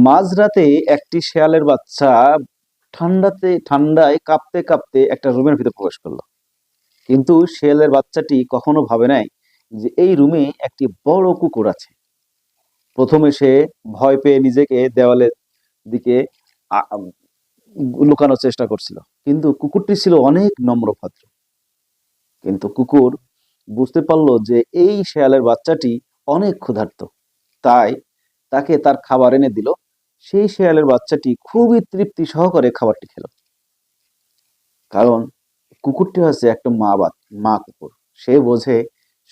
মাঝরাতে একটি শেয়ালের বাচ্চা ঠান্ডায় কাঁপতে কাঁপতে একটা রুমের ভিতর প্রবেশ করলো। কিন্তু শেয়ালের বাচ্চাটি কখনো ভাবে নাই যে এই রুমে একটি বড় কুকুর আছে। প্রথমে সে ভয় পেয়ে নিজেকে দেওয়ালের দিকে আ- আম, লুকানোর চেষ্টা করছিল, কিন্তু কুকুরটি ছিল অনেক নম্রভদ্র। কিন্তু কুকুর বুঝতে পারলো যে এই শেয়ালের বাচ্চাটি অনেক ক্ষুধার্ত, তাই তাকে তার খাবার এনে দিল। সেই শেয়ালের বাচ্চাটি খুবই তৃপ্তি সহকারে খাবারটি খেল, কারণ কুকুরটি হচ্ছে একটা মা কুকুর। সে বোঝে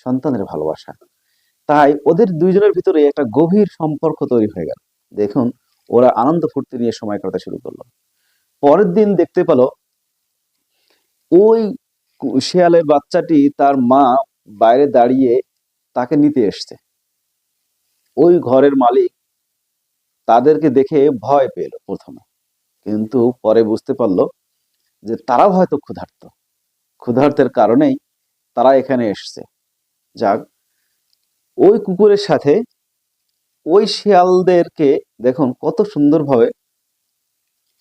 সন্তানের ভালোবাসা। তাই ওদের দুইজনের ভিতরে একটা গভীর সম্পর্ক তৈরি হয়ে গেল। দেখুন, ওরা আনন্দ ফুর্তি নিয়ে সময় কাটাতে শুরু করলো। পরের দিন দেখতে পেল ওই শেয়ালের বাচ্চাটি তার মা বাইরে দাঁড়িয়ে তাকে নিতে এসছে। ওই ঘরের মালিক তাদেরকে দেখে ভয় পেল প্রথমে, কিন্তু পরে বুঝতে পারলো যে তারাও হয়তো ক্ষুধার্তের কারণেই তারা এখানে এসছে। যাক, ওই কুকুরের সাথে ওই শিয়ালদেরকে দেখুন কত সুন্দরভাবে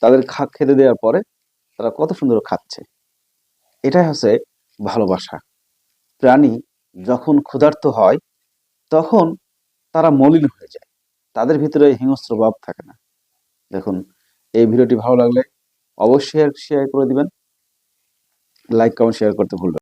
তাদের খেতে দেওয়ার পরে তারা কত সুন্দর খাচ্ছে। এটাই হচ্ছে ভালোবাসা। প্রাণী যখন ক্ষুধার্ত হয় তখন তারা মলিন হয়ে যায়, তাদের ভিতরে হিংস্র ভাব থাকে না। দেখুন, এই ভিডিওটি ভালো লাগলে অবশ্যই শেয়ার করে দিবেন। লাইক কমেন্ট শেয়ার করতে ভুলবেন না।